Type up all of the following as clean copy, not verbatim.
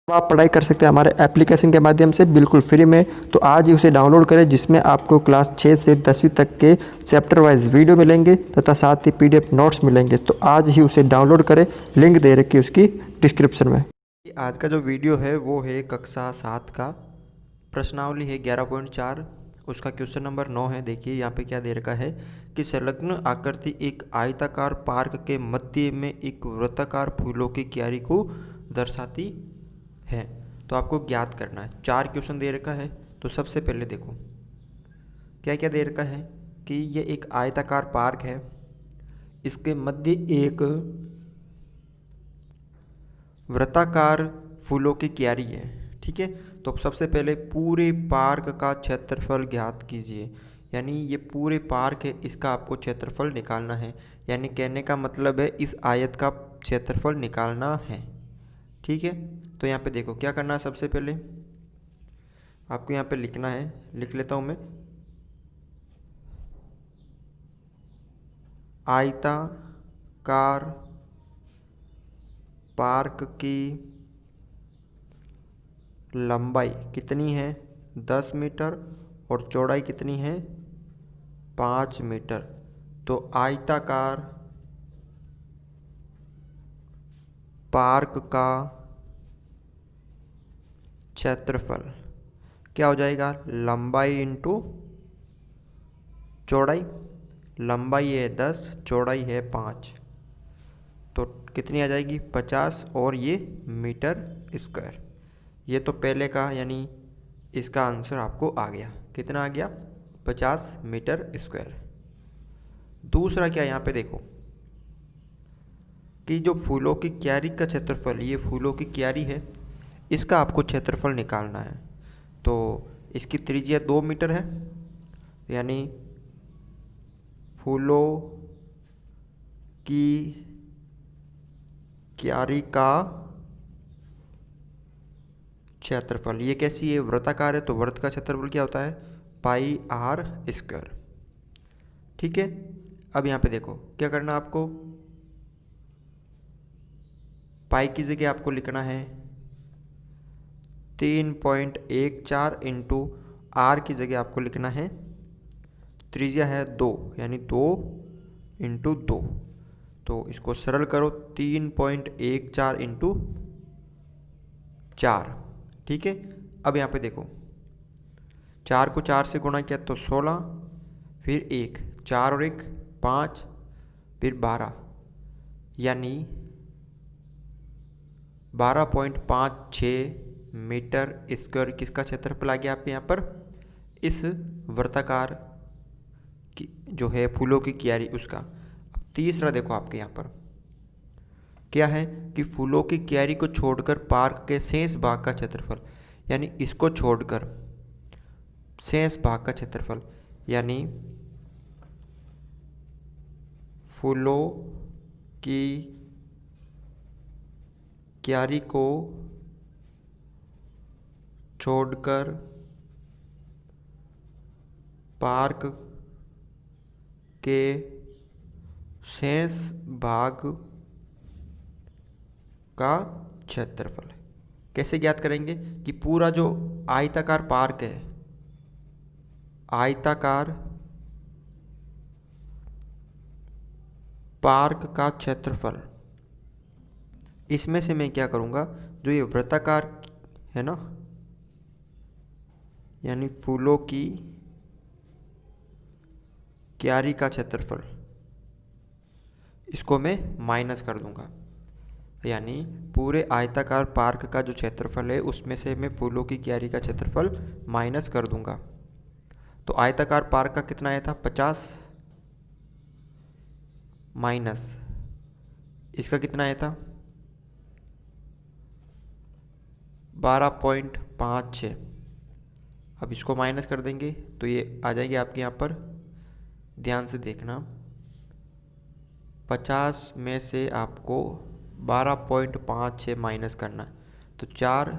आप पढ़ाई कर सकते हैं हमारे एप्लीकेशन के माध्यम से बिल्कुल फ्री में। तो आज ही उसे डाउनलोड करें, जिसमें आपको क्लास 6 से 10वीं तक के चैप्टर वाइज वीडियो मिलेंगे तथा साथ ही पीडीएफ नोट्स मिलेंगे। तो आज ही उसे डाउनलोड करें, लिंक दे रखी है उसकी डिस्क्रिप्शन में। आज का जो वीडियो है वो है कक्षा 7 का, प्रश्नावली है 11.4, उसका क्वेश्चन नंबर 9 है। देखिए यहाँ पे क्या दे रखा है कि संलग्न आकृति एक आयताकार पार्क के मध्य में एक वृत्ताकार फूलों की क्यारी को दर्शाती है। तो आपको ज्ञात करना है। 4 क्वेश्चन दे रखा है। तो सबसे पहले देखो क्या क्या दे रखा है कि ये एक आयताकार पार्क है, इसके मध्य एक वृत्ताकार फूलों की क्यारी है। ठीक है, तो सबसे पहले पूरे पार्क का क्षेत्रफल ज्ञात कीजिए। यानी ये पूरे पार्क है, इसका आपको क्षेत्रफल निकालना है। यानी कहने का मतलब है इस आयत का क्षेत्रफल निकालना है। ठीक है, तो यहाँ पे देखो क्या करना है। सबसे पहले आपको यहाँ पे लिखना है, लिख लेता हूँ मैं। आयताकार पार्क की लंबाई कितनी है 10 मीटर और चौड़ाई कितनी है 5 मीटर। तो आयताकार पार्क का क्षेत्रफल क्या हो जाएगा, लंबाई इंटू चौड़ाई। लंबाई है 10, चौड़ाई है 5, तो कितनी आ जाएगी 50 और ये मीटर स्क्वायर। ये तो पहले का, यानी इसका आंसर आपको आ गया। कितना आ गया 50 मीटर स्क्वायर। दूसरा क्या, यहाँ पे देखो कि जो फूलों की क्यारी का क्षेत्रफल, ये फूलों की क्यारी है, इसका आपको क्षेत्रफल निकालना है। तो इसकी त्रिज्या 2 मीटर है, यानी फूलों की क्यारी का क्षेत्रफल, ये कैसी है वृत्ताकार है, तो वृत्त का क्षेत्रफल क्या होता है पाई आर स्क्वायर। ठीक है, अब यहाँ पे देखो क्या करना आपको, पाई की जगह आपको लिखना है 3.14 इंटू आर की जगह आपको लिखना है, त्रिज्या है 2, यानी 2 इंटू 2। तो इसको सरल करो, 3.14 इंटू 4। ठीक है, अब यहाँ पे देखो 4 को 4 से गुणा किया तो 16, फिर 1, 4 और 1 5, फिर 12, यानी 12.56 मीटर स्क्वायर किसका क्षेत्रफल आ गया आपके यहाँ पर, इस वृत्ताकार की जो है फूलों की क्यारी उसका। अब तीसरा देखो आपके यहाँ पर क्या है कि फूलों की क्यारी को छोड़कर पार्क के शेष भाग का क्षेत्रफल, यानी इसको छोड़कर शेष भाग का क्षेत्रफल, यानी फूलों की क्यारी को छोड़कर पार्क के शेष भाग का क्षेत्रफल। कैसे ज्ञात करेंगे कि पूरा जो आयताकार पार्क है, आयताकार पार्क का क्षेत्रफल, इसमें से मैं क्या करूँगा, जो ये वृत्ताकार है ना, यानी फूलों की क्यारी का क्षेत्रफल, इसको मैं माइनस कर दूंगा। यानी पूरे आयताकार पार्क का जो क्षेत्रफल है उसमें से मैं फूलों की क्यारी का क्षेत्रफल माइनस कर दूंगा। तो आयताकार पार्क का कितना आया था 50, माइनस इसका कितना आया था 12.56। अब इसको माइनस कर देंगे तो ये आ जाएंगे आपके यहाँ पर, ध्यान से देखना, 50 में से आपको 12.56 माइनस करना है। तो 4,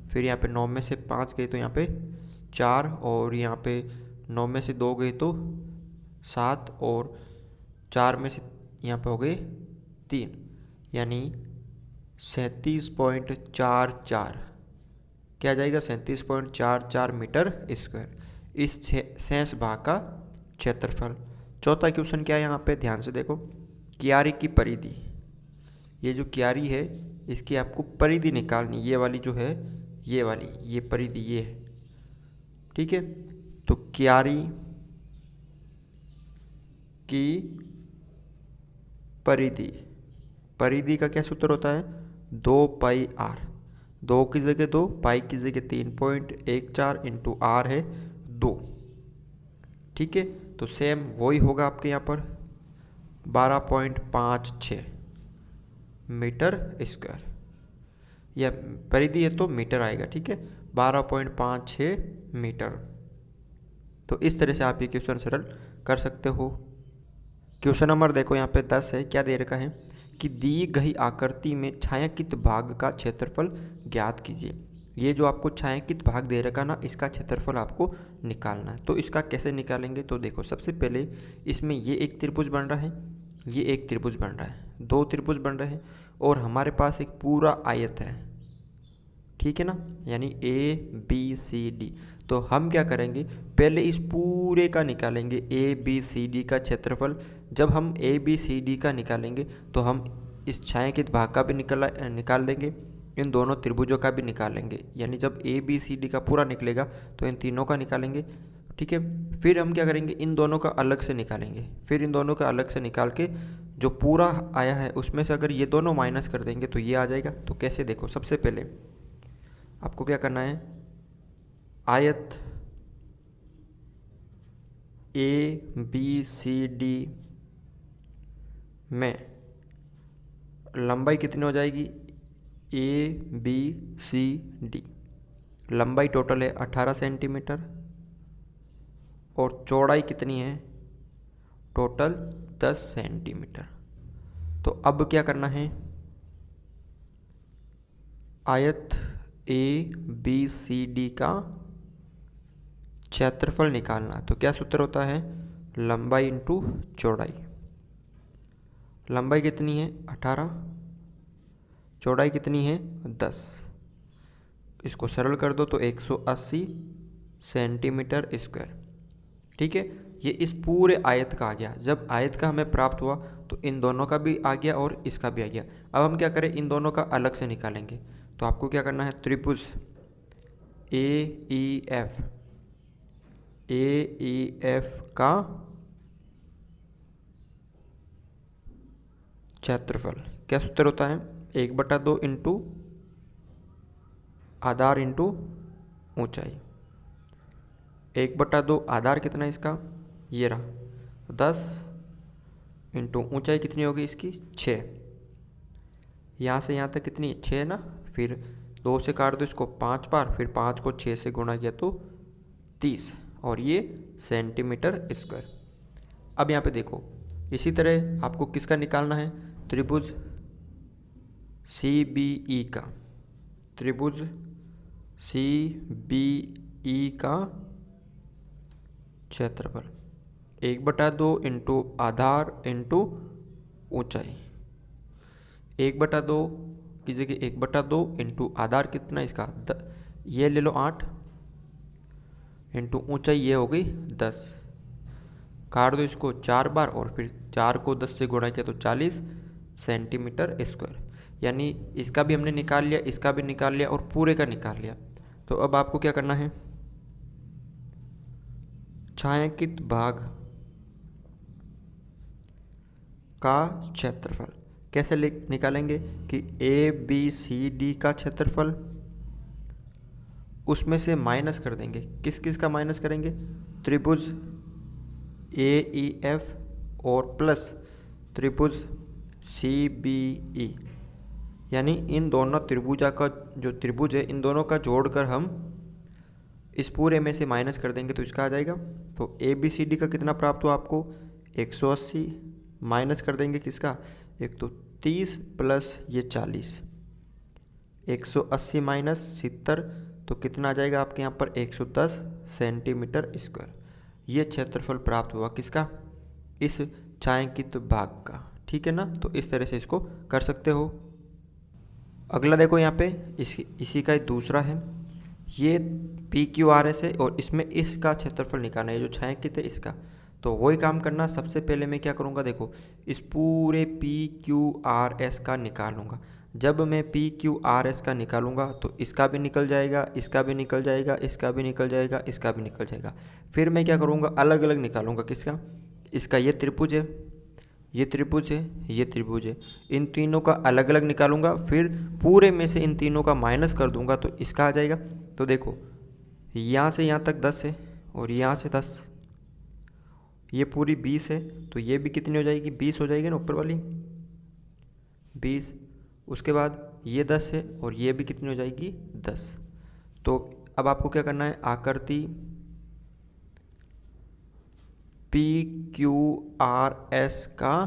फिर यहाँ पे 9 में से 5 गए तो यहाँ पे 4, और यहाँ पे 9 में से 2 गए तो 7, और 4 में से यहाँ पे हो गए 3, यानी 37.44 क्या आ जाएगा 37.44 मीटर स्क्वायर, इस शेष भाग का क्षेत्रफल। चौथा क्वेश्चन क्या है यहाँ पे, ध्यान से देखो, क्यारी की परिधि, ये जो क्यारी है इसकी आपको परिधि निकालनी, ये वाली जो है, ये वाली, ये परिधि ये है, ठीक है। तो क्यारी की परिधि, परिधि का क्या सूत्र होता है, 2 पाई आर, 2 की जगह 2, पाई की जगह 3.14 इंटू आर है 2, ठीक है। तो सेम वही होगा आपके यहाँ पर 12.56 मीटर स्क्वायर, या परिधि है तो मीटर आएगा, ठीक है, 12.56 मीटर। तो इस तरह से आप ये क्वेश्चन सरल कर सकते हो। क्वेश्चन नंबर देखो यहाँ पे 10 है, क्या दे रखा है कि दी गई आकृति में छायांकित भाग का क्षेत्रफल ज्ञात कीजिए। ये जो आपको छायांकित भाग दे रखा ना, इसका क्षेत्रफल आपको निकालना है। तो इसका कैसे निकालेंगे, तो देखो सबसे पहले इसमें ये एक त्रिभुज बन रहा है, ये एक त्रिभुज बन रहा है, 2 त्रिभुज बन रहे हैं, और हमारे पास एक पूरा आयत है, ठीक है ना, यानी ABCD। तो हम क्या करेंगे, पहले इस पूरे का निकालेंगे ABCD का क्षेत्रफल। जब हम ABCD का निकालेंगे तो हम इस छायांकित भाग का भी निकाल देंगे, इन दोनों त्रिभुजों का भी निकालेंगे, यानी जब ABCD का पूरा निकलेगा तो इन तीनों का निकालेंगे, ठीक है। फिर हम क्या करेंगे, इन दोनों का अलग से निकालेंगे, फिर इन दोनों का अलग से निकाल के जो पूरा आया है उसमें से अगर ये दोनों माइनस कर देंगे तो ये आ जाएगा। तो कैसे, देखो सबसे पहले आपको क्या करना है, आयत ABCD में लंबाई कितनी हो जाएगी, ABCD लंबाई टोटल है 18 सेंटीमीटर, और चौड़ाई कितनी है, टोटल 10 सेंटीमीटर। तो अब क्या करना है, आयत ABCD का क्षेत्रफल निकालना। तो क्या सूत्र होता है, लंबाई इंटू चौड़ाई। लंबाई कितनी है 18, चौड़ाई कितनी है 10, इसको सरल कर दो तो 180 सेंटीमीटर स्क्वायर, ठीक है। ये इस पूरे आयत का आ गया। जब आयत का हमें प्राप्त हुआ तो इन दोनों का भी आ गया और इसका भी आ गया। अब हम क्या करें, इन दोनों का अलग से निकालेंगे। तो आपको क्या करना है, त्रिभुज AEF का क्षेत्रफल क्या सूत्र होता है, 1/2 इंटू आधार इंटू ऊंचाई। 1/2 आधार कितना है इसका, ये रहा 10, इंटू ऊंचाई कितनी होगी इसकी 6, यहाँ से यहाँ तक कितनी 6 ना, फिर 2 से काट दो इसको 5 बार, फिर 5 को 6 से गुणा किया तो 30, और ये सेंटीमीटर स्क्वायर। अब यहाँ पे देखो, इसी तरह आपको किसका निकालना है, त्रिभुज CBE का, त्रिभुज CBE का क्षेत्रफल 1/2 इंटू आधार इंटू ऊंचाई। 1/2 की जगह 1/2 इंटू आधार कितना इसका ये ले लो 8, इंटू ऊंचाई ये हो गई 10, काट दो इसको 4 बार, और फिर 4 को 10 से गुणा किया तो 40 सेंटीमीटर स्क्वायर। यानी इसका भी हमने निकाल लिया, इसका भी निकाल लिया, और पूरे का निकाल लिया। तो अब आपको क्या करना है, छायांकित भाग का क्षेत्रफल कैसे निकालेंगे कि ABCD का क्षेत्रफल, उसमें से माइनस कर देंगे, किस किस का माइनस करेंगे, त्रिभुज AEF और प्लस त्रिभुज CBE, यानी इन दोनों त्रिभुजा का जो त्रिभुज है इन दोनों का जोड़कर हम इस पूरे में से माइनस कर देंगे तो इसका आ जाएगा। तो ABCD का कितना प्राप्त हुआ आपको 180, माइनस कर देंगे किसका, एक तो 30 प्लस ये 40, 180 माइनस 70, तो कितना आ जाएगा आपके यहाँ पर 110 सेंटीमीटर स्क्वायर। ये क्षेत्रफल प्राप्त हुआ किसका, इस छायांकित भाग का, ठीक है ना। तो इस तरह से इसको कर सकते हो। अगला देखो यहाँ पे इसी का दूसरा है, ये पी क्यू आर एस है और इसमें इसका क्षेत्रफल निकालना है, जो छायांकित है इसका। तो वही काम करना, सबसे पहले मैं क्या करूँगा, देखो इस पूरे पी क्यू आर एस का निकालूंगा। जब मैं पी क्यू आर एस का निकालूंगा तो इसका भी निकल जाएगा, इसका भी निकल जाएगा, इसका भी निकल जाएगा, इसका भी निकल जाएगा। फिर मैं क्या करूँगा, अलग अलग निकालूंगा। किसका, इसका ये त्रिभुज है, ये त्रिभुज है, ये त्रिभुज है, इन तीनों का अलग अलग निकालूंगा। फिर पूरे में से इन तीनों का माइनस कर दूंगा तो इसका आ जाएगा। तो देखो यहाँ से यहाँ तक 10 है और यहाँ से 10, ये पूरी 20 है, तो ये भी कितनी हो जाएगी, 20 हो जाएगी ना, ऊपर वाली 20। उसके बाद ये 10 है और ये भी कितनी हो जाएगी, 10। तो अब आपको क्या करना है, आकृति पी क्यू आर एस का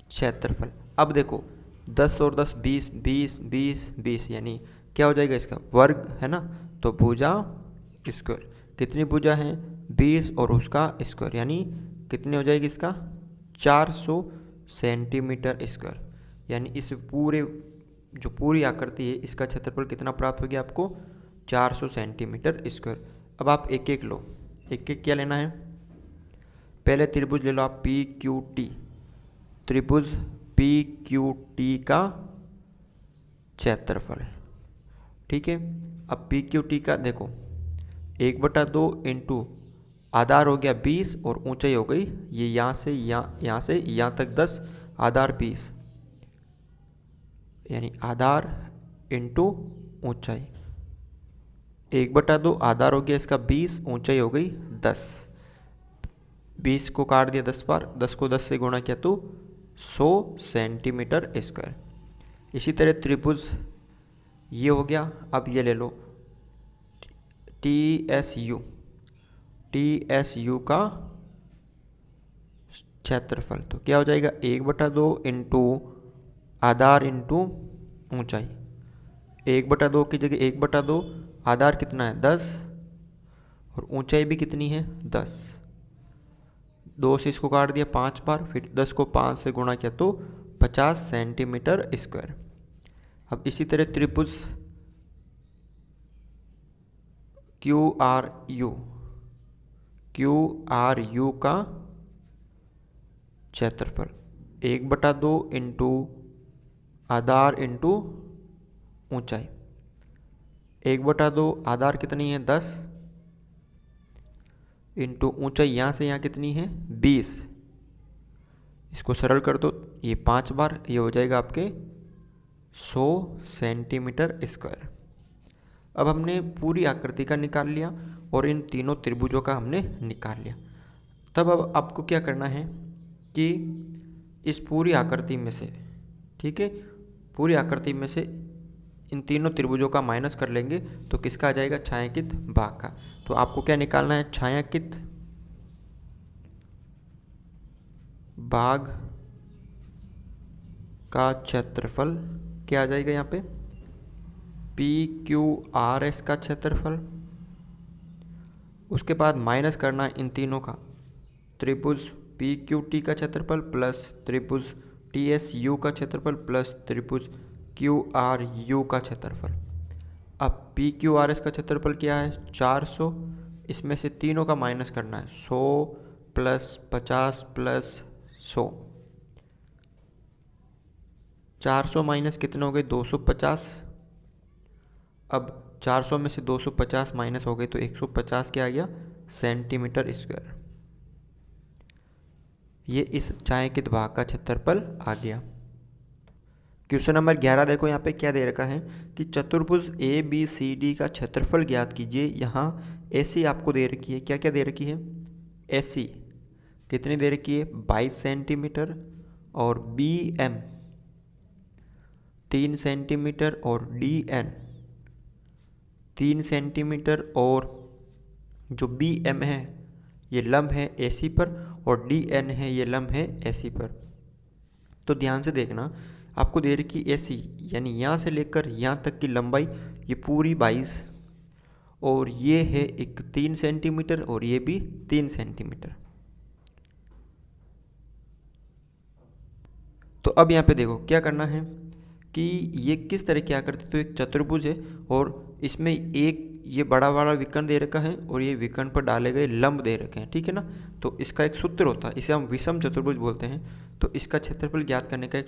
क्षेत्रफल। अब देखो 10 और 10 20, 20 20 20, यानी क्या हो जाएगा, इसका वर्ग है ना। तो भुजा स्क्वायर, कितनी भुजा है, 20 और उसका स्क्वायर, यानी कितनी हो जाएगी इसका 400 सेंटीमीटर स्क्वायर। यानी इस पूरे जो पूरी आकृति है इसका क्षेत्रफल कितना प्राप्त हो गया आपको, 400 सेंटीमीटर स्क्वायर। अब आप एक एक लो, एक एक क्या लेना है, पहले त्रिभुज ले लो आप पी क्यू टी, त्रिभुज पी क्यू टी का क्षेत्रफल, ठीक है। अब पी क्यू टी का देखो 1/2 इंटू आधार हो गया 20 और ऊंचाई हो गई ये यहाँ से यहाँ तक 10, आधार 20, यानी आधार इंटू ऊंचाई। 1/2 आधार हो गया इसका 20, ऊंचाई हो गई 10। 20 को काट दिया 10 बार, 10 को 10 से गुणा किया तो 100 सेंटीमीटर स्क्वायर। इसी तरह त्रिभुज ये हो गया। अब ये ले लो टी एस यू का क्षेत्रफल। तो क्या हो जाएगा, 1/2 इंटू आधार इंटू ऊंचाई। 1/2 की जगह 1/2, आधार कितना है 10 और ऊंचाई भी कितनी है 10। 2 से इसको काट दिया 5 बार, फिर 10 को 5 से गुणा किया तो 50 सेंटीमीटर स्क्वायर। अब इसी तरह त्रिभुज क्यू आर यू का क्षेत्रफल 1/2 इंटू आधार इंटू ऊंचाई। 1/2 आधार कितनी है 10 इंटू ऊंचाई यहाँ से यहाँ कितनी है 20। इसको सरल कर दो, ये 5 बार, ये हो जाएगा आपके 100 सेंटीमीटर स्क्वायर। अब हमने पूरी आकृति का निकाल लिया और इन तीनों त्रिभुजों का हमने निकाल लिया। तब अब आपको क्या करना है कि इस पूरी आकृति में से, ठीक है, पूरी आकृति में से इन तीनों त्रिभुजों का माइनस कर लेंगे तो किसका आ जाएगा, छायांकित भाग का। तो आपको क्या निकालना है, छायांकित भाग का क्षेत्रफल क्या आ जाएगा यहाँ पे, पी क्यू आर एस का क्षेत्रफल। उसके बाद माइनस करना है इन तीनों का, त्रिभुज पी क्यू टी का क्षेत्रफल प्लस त्रिभुज टी एस यू का क्षेत्रफल प्लस त्रिभुज क्यू आर यू का क्षेत्रफल। अब पी क्यू आर एस का क्षेत्रफल क्या है 400, इसमें से तीनों का माइनस करना है 100 प्लस 50 प्लस 100। 400 माइनस कितने हो गए 250। अब 400 में से 250 माइनस हो गए तो 150 क्या आ गया सेंटीमीटर स्क्वायर। ये इस छायांकित भाग का क्षेत्रफल आ गया। क्वेश्चन नंबर 11 देखो, यहाँ पे क्या दे रखा है कि चतुर्भुज ए बी सी डी का क्षेत्रफल ज्ञात कीजिए। यहाँ एसी आपको दे रखी है, क्या क्या दे रखी है, एसी कितनी दे रखी है 22 सेंटीमीटर और बी एम 3 सेंटीमीटर और डी एन 3 सेंटीमीटर, और जो बी एम है ये लंब है एसी पर और डी एन है ये लंब है एसी पर। तो ध्यान से देखना, आपको दे रखी एसी यानी यहाँ से लेकर यहाँ तक की लंबाई ये पूरी 22 और ये है एक 3 सेंटीमीटर और ये भी 3 सेंटीमीटर। तो अब यहाँ पे देखो क्या करना है कि ये किस तरह की आकृति। तो एक चतुर्भुज है और इसमें एक ये बड़ा वाला विकर्ण दे रखा है और ये विकर्ण पर डाले गए लंब दे रखे हैं, ठीक है ना। तो इसका एक सूत्र होता है, इसे हम विषम चतुर्भुज बोलते हैं। तो इसका क्षेत्रफल ज्ञात करने का एक